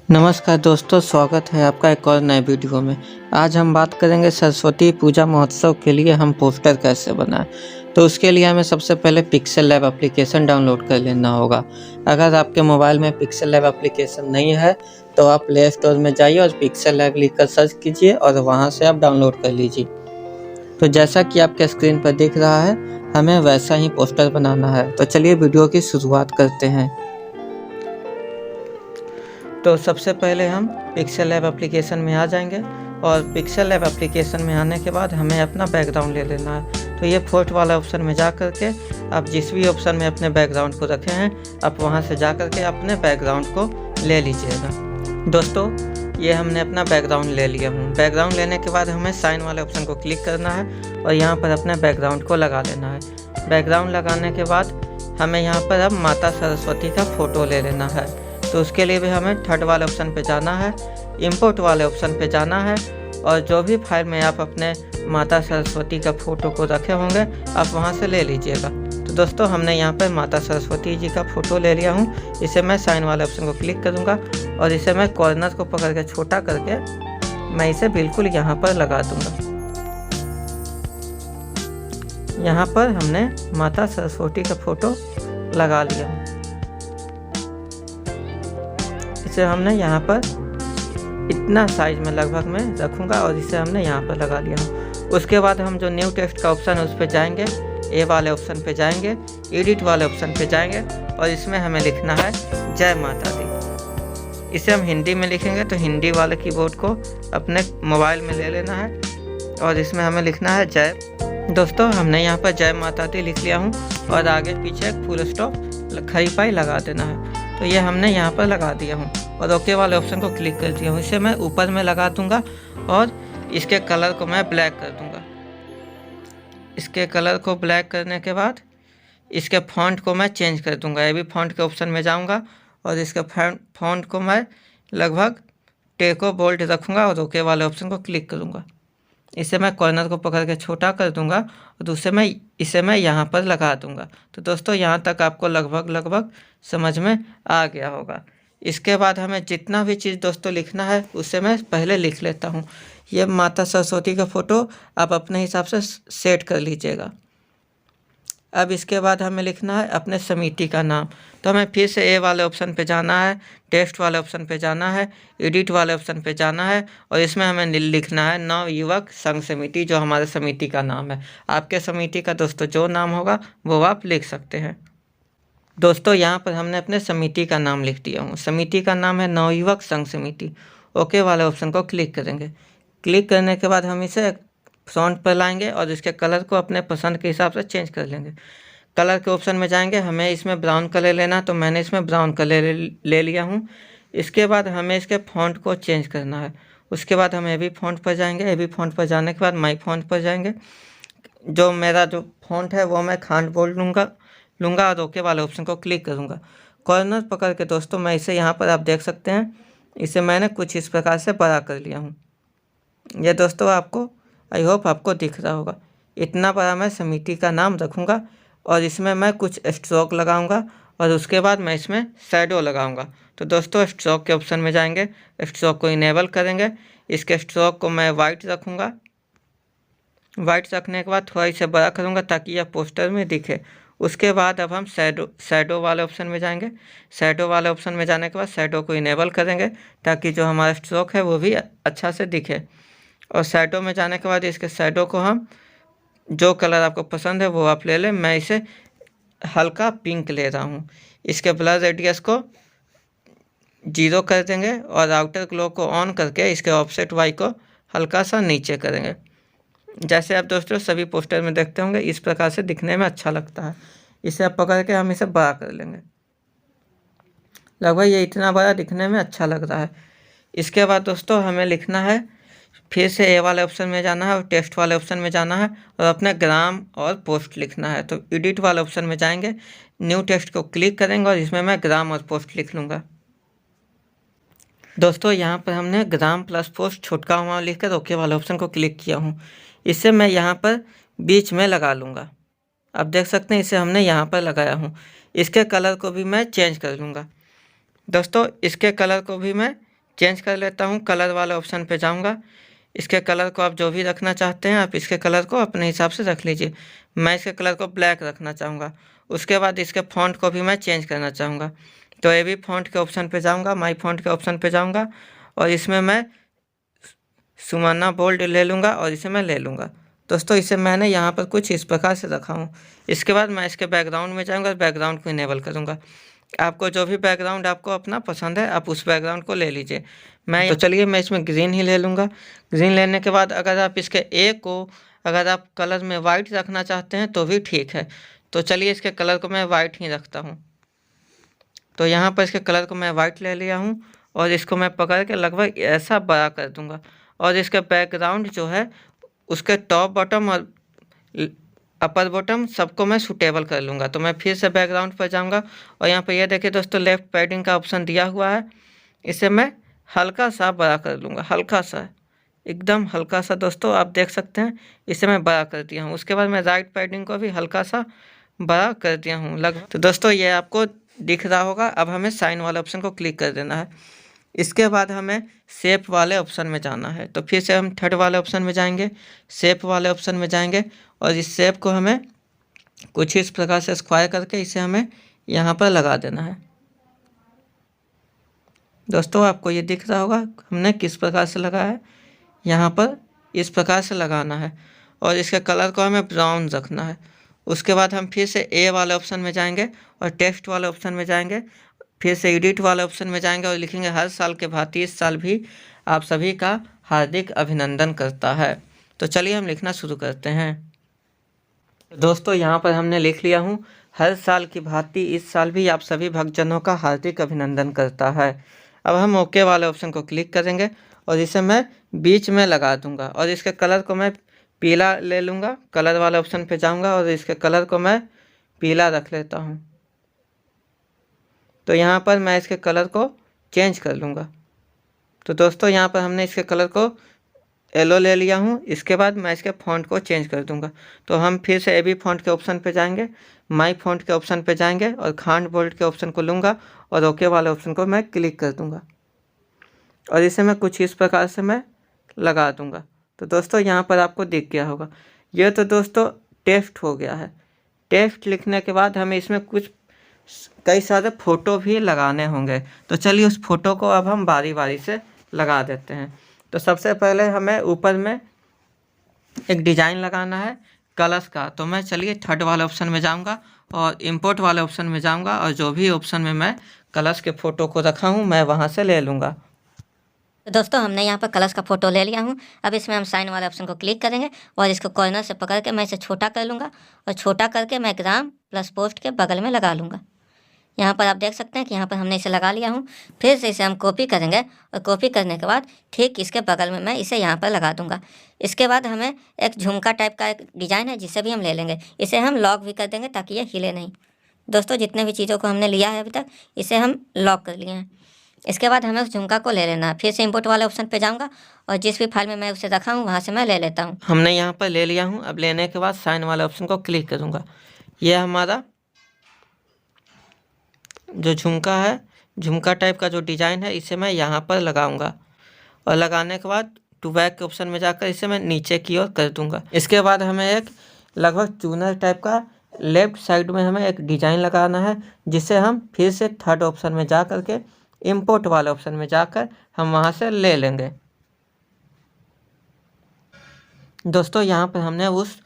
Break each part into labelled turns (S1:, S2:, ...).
S1: नमस्कार दोस्तों, स्वागत है आपका एक और नए वीडियो में। आज हम बात करेंगे सरस्वती पूजा महोत्सव के लिए हम पोस्टर कैसे बनाएं। तो उसके लिए हमें सबसे पहले पिक्सेल लैब एप्लीकेशन डाउनलोड कर लेना होगा। अगर आपके मोबाइल में पिक्सेल लैब एप्लीकेशन नहीं है तो आप प्ले स्टोर में जाइए और पिक्सेल लैब लिखकर सर्च कीजिए और वहां से आप डाउनलोड कर लीजिए। तो जैसा कि आपके स्क्रीन पर दिख रहा है, हमें वैसा ही पोस्टर बनाना है। तो चलिए वीडियो की शुरुआत करते हैं। तो सबसे पहले हम पिक्सेल लैब एप्लीकेशन में आ जाएंगे और पिक्सेल लैब एप्लीकेशन में आने के बाद हमें अपना बैकग्राउंड ले लेना है। तो ये फोर्थ वाला ऑप्शन में जा कर के आप जिस भी ऑप्शन में अपने बैकग्राउंड को रखे हैं, आप वहां से जा कर के अपने बैकग्राउंड को ले लीजिएगा। दोस्तों, ये हमने अपना बैकग्राउंड ले लिया हूँ। बैकग्राउंड लेने के बाद हमें साइन वाले ऑप्शन को क्लिक करना है और यहाँ पर अपने बैकग्राउंड को लगा लेना है। बैकग्राउंड लगाने के बाद हमें यहाँ पर अब माता सरस्वती का फ़ोटो ले लेना है। तो उसके लिए भी हमें थर्ड वाले ऑप्शन पे जाना है, इंपोर्ट वाले ऑप्शन पे जाना है और जो भी फाइल में आप अपने माता सरस्वती का फ़ोटो को रखे होंगे आप वहां से ले लीजिएगा। तो दोस्तों, हमने यहाँ पर माता सरस्वती जी का फ़ोटो ले लिया हूँ। इसे मैं साइन वाले ऑप्शन को क्लिक करूँगा और इसे मैं कॉर्नर को पकड़ के छोटा करके मैं इसे बिल्कुल यहाँ पर लगा दूँगा। यहाँ पर हमने माता सरस्वती का फ़ोटो लगा लिया हूँ। इसे हमने यहाँ पर इतना साइज में लगभग मैं रखूँगा और इसे हमने यहाँ पर लगा लिया हूँ। उसके बाद हम जो न्यू टेक्स्ट का ऑप्शन है उस पर जाएंगे, ए वाले ऑप्शन पे जाएंगे, एडिट वाले ऑप्शन पे जाएंगे और इसमें हमें लिखना है जय माता दी। इसे हम हिंदी में लिखेंगे तो हिंदी वाले कीबोर्ड को अपने मोबाइल में ले लेना है और इसमें हमें लिखना है जय। दोस्तों, हमने यहाँ पर जय माता दी लिख लिया हूँ और आगे पीछे एक फुल स्टॉप खड़ी पाई लगा देना है। तो ये हमने यहाँ पर लगा दिया हूँ और ओके वाले ऑप्शन को क्लिक कर दिया हूँ। इसे मैं ऊपर में लगा दूंगा और इसके कलर को मैं ब्लैक कर दूंगा। इसके कलर को ब्लैक करने के बाद इसके फॉन्ट को मैं चेंज कर दूंगा। ये भी फॉन्ट के ऑप्शन में जाऊंगा और इसके फॉन्ट को मैं लगभग टेको बोल्ड रखूँगा और ओके वाले ऑप्शन को क्लिक करूँगा। इसे मैं कॉर्नर को पकड़ के छोटा कर दूंगा और इसे मैं यहाँ पर लगा दूंगा। तो दोस्तों, यहाँ तक आपको लगभग समझ में आ गया होगा। इसके बाद हमें जितना भी चीज़ दोस्तों लिखना है उसे मैं पहले लिख लेता हूँ। ये माता सरस्वती का फ़ोटो आप अपने हिसाब से सेट कर लीजिएगा। अब इसके बाद हमें लिखना है अपने समिति का नाम। तो हमें फिर से ए वाले ऑप्शन पे जाना है, टेक्स्ट वाले ऑप्शन पे जाना है, एडिट वाले ऑप्शन पे जाना है और इसमें हमें लिखना है नव युवक संघ समिति, जो हमारे समिति का नाम है। आपके समिति का दोस्तों जो नाम होगा वो आप लिख सकते हैं। दोस्तों, यहाँ पर हमने अपने समिति का नाम लिख दिया हूँ। समिति का नाम है नवयुवक संघ समिति। ओके वाले ऑप्शन को क्लिक करेंगे। क्लिक करने के बाद हम इसे फ़ॉन्ट पर लाएंगे और इसके कलर को अपने पसंद के हिसाब से चेंज कर लेंगे। कलर के ऑप्शन में जाएंगे, हमें इसमें ब्राउन कलर लेना, तो मैंने इसमें ब्राउन कलर ले लिया हूँ। इसके बाद हमें इसके फ़ॉन्ट को चेंज करना है। उसके बाद हम एवी फ़ॉन्ट पर जाएंगे। एवी फ़ॉन्ट पर जाने के बाद माई फ़ॉन्ट पर जाएंगे। जो मेरा जो फ़ॉन्ट है वो मैं खांड बोल्ड लूँगा और ओके वाले ऑप्शन को क्लिक करूँगा। कॉर्नर पकड़ के दोस्तों मैं इसे यहाँ पर आप देख सकते हैं, इसे मैंने कुछ इस प्रकार से बड़ा कर लिया हूँ। ये दोस्तों आपको आई होप आपको दिख रहा होगा। इतना बड़ा मैं समिति का नाम रखूँगा और इसमें मैं कुछ स्ट्रोक लगाऊंगा और उसके बाद मैं इसमें शैडो लगाऊंगा। तो दोस्तों, स्ट्रोक के ऑप्शन में जाएंगे, स्ट्रोक को इनेबल करेंगे। इसके स्ट्रोक को मैं वाइट रखूँगा। वाइट रखने के बाद थोड़ा इसे बड़ा करूँगा ताकि यह पोस्टर में दिखे। उसके बाद अब हम शैडो वाले ऑप्शन में जाएंगे। शैडो वाले ऑप्शन में जाने के बाद शैडो को इनेबल करेंगे ताकि जो हमारा स्ट्रोक है वो भी अच्छा से दिखे। और शैडो में जाने के बाद इसके शैडो को हम जो कलर आपको पसंद है वो आप ले लें। मैं इसे हल्का पिंक ले रहा हूँ। इसके ब्लर रेडियस को 0 कर देंगे और आउटर ग्लो को ऑन करके इसके ऑफसेट वाई को हल्का सा नीचे करेंगे। जैसे आप दोस्तों सभी पोस्टर में देखते होंगे, इस प्रकार से दिखने में अच्छा लगता है। इसे आप पकड़ के हम इसे बड़ा कर लेंगे। लगभग ये इतना बड़ा दिखने में अच्छा लग रहा है। इसके बाद दोस्तों हमें लिखना है, फिर से ए वाले ऑप्शन में जाना है और टेक्स्ट वाले ऑप्शन में जाना है और अपने ग्राम और पोस्ट लिखना है। तो एडिट वाले ऑप्शन में जाएंगे, न्यू टेक्स्ट को क्लिक करेंगे और इसमें मैं ग्राम और पोस्ट लिख लूँगा। दोस्तों, यहाँ पर हमने ग्राम प्लस पोस्ट छोटका हुआ लिखकर ओके वाले ऑप्शन को क्लिक किया हूँ। इसे मैं यहाँ पर बीच में लगा लूँगा। आप देख सकते हैं इसे हमने यहाँ पर लगाया हूँ। इसके कलर को भी मैं चेंज कर लूँगा। दोस्तों, इसके कलर को भी मैं चेंज कर लेता हूँ। कलर वाले ऑप्शन पे जाऊँगा। इसके कलर को आप जो भी रखना चाहते हैं आप इसके कलर को अपने हिसाब से रख लीजिए। मैं इसके कलर को ब्लैक रखना चाहूँगा। उसके बाद इसके फ़ॉन्ट को भी मैं चेंज करना चाहूँगा, तो ये भी फ़ॉन्ट के ऑप्शन पे जाऊँगा, माई फ़ॉन्ट के ऑप्शन पे जाऊँगा और इसमें मैं सुमाना बोल्ड ले लूँगा और इसे मैं ले लूँगा। दोस्तों इसे मैंने यहाँ पर कुछ इस प्रकार से रखा हूँ। इसके बाद मैं इसके बैकग्राउंड में जाऊँगा, बैकग्राउंड को इनेबल करूँगा। आपको जो भी बैकग्राउंड आपको अपना पसंद है आप उस बैकग्राउंड को ले लीजिए। मैं तो चलिए मैं इसमें ग्रीन ही ले लूँगा। ग्रीन लेने के बाद अगर आप इसके ए को अगर आप कलर में वाइट रखना चाहते हैं तो भी ठीक है। तो चलिए इसके कलर को मैं वाइट ही रखता हूँ। तो यहाँ पर इसके कलर को मैं वाइट ले लिया हूँ और इसको मैं पकड़ के लगभग ऐसा बड़ा कर दूँगा और इसके बैकग्राउंड जो है उसके टॉप बॉटम और अपर बॉटम सबको मैं सूटेबल कर लूँगा। तो मैं फिर से बैकग्राउंड पर जाऊँगा और यहाँ पर यह देखिए दोस्तों लेफ़्ट पैडिंग का ऑप्शन दिया हुआ है। इसे मैं हल्का सा बड़ा कर लूँगा, हल्का सा, एकदम हल्का सा। दोस्तों आप देख सकते हैं इसे मैं बड़ा कर दिया हूँ। उसके बाद मैं राइट पैडिंग को भी हल्का सा बड़ा कर दिया हूँ लगभग। तो दोस्तों ये आपको दिख रहा होगा। अब हमें साइन वाले ऑप्शन को क्लिक कर देना है। इसके बाद हमें शेप वाले ऑप्शन में जाना है। तो फिर से हम थर्ड वाले ऑप्शन में जाएंगे, शेप वाले ऑप्शन में जाएंगे और इस शेप को हमें कुछ इस प्रकार से स्क्वायर करके इसे हमें यहाँ पर लगा देना है। दोस्तों आपको ये दिख रहा होगा हमने किस प्रकार से लगाया है। यहाँ पर इस प्रकार से लगाना है और इसके कलर को हमें ब्राउन रखना है। उसके बाद हम फिर से ए वाले ऑप्शन में जाएंगे और टेक्स्ट वाले ऑप्शन में जाएंगे। फिर से एडिट वाले ऑप्शन में जाएंगे और लिखेंगे हर साल के भांति इस साल भी आप सभी का हार्दिक अभिनंदन करता है। तो चलिए हम लिखना शुरू करते हैं। दोस्तों यहाँ पर हमने लिख लिया हूँ हर साल की भांति इस साल भी आप सभी भक्तजनों का हार्दिक अभिनंदन करता है। अब हम ओके वाले ऑप्शन को क्लिक करेंगे और इसे मैं बीच में लगा दूंगा और इसके कलर को मैं पीला ले लूँगा। कलर वाले ऑप्शन पे जाऊँगा और इसके कलर को मैं पीला रख लेता हूँ। तो यहाँ पर मैं इसके कलर को चेंज कर लूँगा। तो दोस्तों यहाँ पर हमने इसके कलर को येलो ले लिया हूँ। इसके बाद मैं इसके फ़ॉन्ट को चेंज कर दूँगा। तो हम फिर से एबी फ़ॉन्ट के ऑप्शन पे जाएंगे, माई फ़ॉन्ट के ऑप्शन पे जाएंगे और खांड बोल्ड के ऑप्शन को लूँगा और ओके वाले ऑप्शन को मैं क्लिक कर दूँगा और इसे मैं कुछ इस प्रकार से मैं लगा दूँगा। तो दोस्तों यहाँ पर आपको दिख गया होगा। यह तो दोस्तों टेक्स्ट हो गया है। टेक्स्ट लिखने के बाद हमें इसमें कुछ कई सारे फ़ोटो भी लगाने होंगे। तो चलिए उस फ़ोटो को अब हम बारी बारी से लगा देते हैं। तो सबसे पहले हमें ऊपर में एक डिज़ाइन लगाना है कलश का। तो मैं चलिए थर्ड वाले ऑप्शन में जाऊंगा और इंपोर्ट वाले ऑप्शन में जाऊंगा और जो भी ऑप्शन में मैं कलश के फ़ोटो को रखा हूं मैं वहां से ले लूँगा।
S2: तो दोस्तों हमने यहाँ पर कलश का फोटो ले लिया हूँ। अब इसमें हम साइन वाले ऑप्शन को क्लिक करेंगे और इसको कॉर्नर से पकड़ के मैं इसे छोटा कर लूँगा और छोटा करके मैं ग्राम प्लस पोस्ट के बगल में लगा लूँगा। यहाँ पर आप देख सकते हैं कि यहाँ पर हमने इसे लगा लिया हूँ। फिर से इसे हम कॉपी करेंगे और कॉपी करने के बाद ठीक इसके बगल में मैं इसे यहाँ पर लगा दूँगा। इसके बाद हमें एक झुमका टाइप का एक डिज़ाइन है जिसे भी हम ले लेंगे। इसे हम लॉक भी कर देंगे ताकि ये हिले नहीं। दोस्तों जितने भी चीज़ों को हमने लिया है अभी तक इसे हम लॉक कर लिए हैं। इसके बाद हमें उस झुमका को ले लेना है। फिर से इंपोर्ट वाले ऑप्शन पे जाऊंगा और जिस भी फाइल में मैं उसे रखा हूँ वहाँ से मैं ले लेता हूँ।
S1: हमने यहाँ पर ले लिया हूँ। अब लेने के बाद साइन वाले ऑप्शन को क्लिक करूँगा। यह हमारा जो झुमका है, झुमका टाइप का जो डिज़ाइन है इसे मैं यहाँ पर लगाऊंगा और लगाने के बाद टू बैक के ऑप्शन में जाकर इसे मैं नीचे की ओर कर दूंगा। इसके बाद हमें एक लगभग चूनर टाइप का लेफ्ट साइड में हमें एक डिज़ाइन लगाना है जिसे हम फिर से थर्ड ऑप्शन में जा कर के इंपोर्ट वाले ऑप्शन में जाकर हम वहाँ से ले लेंगे। दोस्तों यहाँ पर हमने उस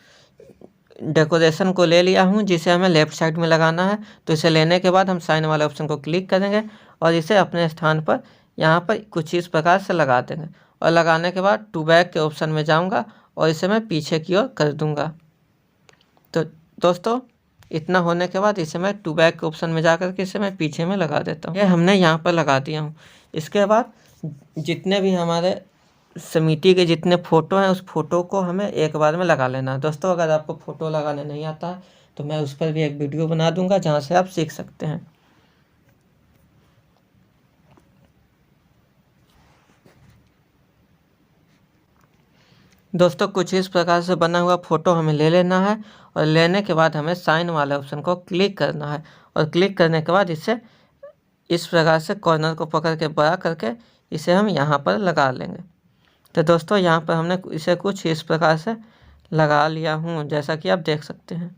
S1: डेकोरेशन को ले लिया हूँ जिसे हमें लेफ़्ट साइड में लगाना है। तो इसे लेने के बाद हम साइन वाले ऑप्शन को क्लिक करेंगे और इसे अपने स्थान पर यहाँ पर कुछ इस प्रकार से लगा देंगे और लगाने के बाद टू बैक के ऑप्शन में जाऊँगा और इसे मैं पीछे की ओर कर दूँगा। तो दोस्तों इतना होने के बाद इसे मैं टू बैक के ऑप्शन में जाकर के इसे मैं पीछे में लगा देता हूँ। ये हमने यहाँ पर लगा दिया हूँ। इसके बाद जितने भी हमारे समिति के जितने फ़ोटो हैं उस फ़ोटो को हमें एक बार में लगा लेना है। दोस्तों अगर आपको फ़ोटो लगाने नहीं आता है तो मैं उस पर भी एक वीडियो बना दूंगा जहां से आप सीख सकते हैं। दोस्तों कुछ इस प्रकार से बना हुआ फ़ोटो हमें ले लेना है और लेने के बाद हमें साइन वाले ऑप्शन को क्लिक करना है और क्लिक करने के बाद इसे इस प्रकार से कॉर्नर को पकड़ के बड़ा करके इसे हम यहाँ पर लगा लेंगे। तो दोस्तों यहाँ पर हमने इसे कुछ इस प्रकार से लगा लिया हूँ, जैसा कि आप देख सकते हैं।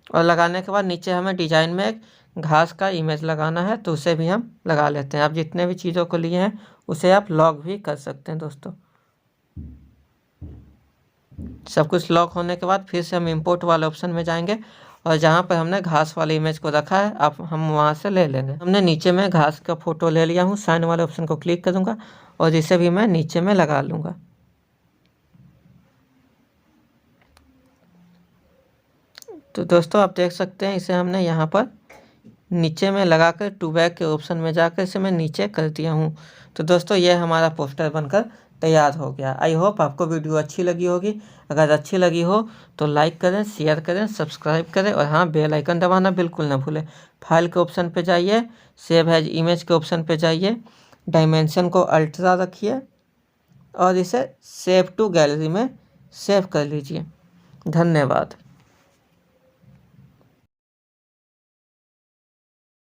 S1: और लगाने के बाद नीचे हमें डिजाइन में एक घास का इमेज लगाना है, तो उसे भी हम लगा लेते हैं। आप जितने भी चीज़ों को लिए हैं उसे आप लॉक भी कर सकते हैं दोस्तों। सब कुछ लॉक होने के बाद फिर से हम इंपोर्ट वाले ऑप्शन में जाएंगे और जहाँ पर हमने घास वाले इमेज को रखा है आप हम वहाँ से ले लेंगे। हमने नीचे में घास का फोटो ले लिया हूँ, साइन वाले ऑप्शन को क्लिक करूँगा और इसे भी मैं नीचे में लगा लूँगा। तो दोस्तों आप देख सकते हैं इसे हमने यहाँ पर नीचे में लगाकर टू बैक के ऑप्शन में जाकर इसे मैं नीचे कर दिया हूँ। तो दोस्तों ये हमारा पोस्टर बनकर तैयार हो गया। आई होप आपको वीडियो अच्छी लगी होगी। अगर अच्छी लगी हो तो लाइक करें, शेयर करें, सब्सक्राइब करें और हाँ बेल आइकन दबाना बिल्कुल ना भूलें। फाइल के ऑप्शन पे जाइए, सेव एज इमेज के ऑप्शन पे जाइए, डायमेंशन को अल्ट्रा रखिए और इसे सेव टू गैलरी में सेव कर लीजिए। धन्यवाद।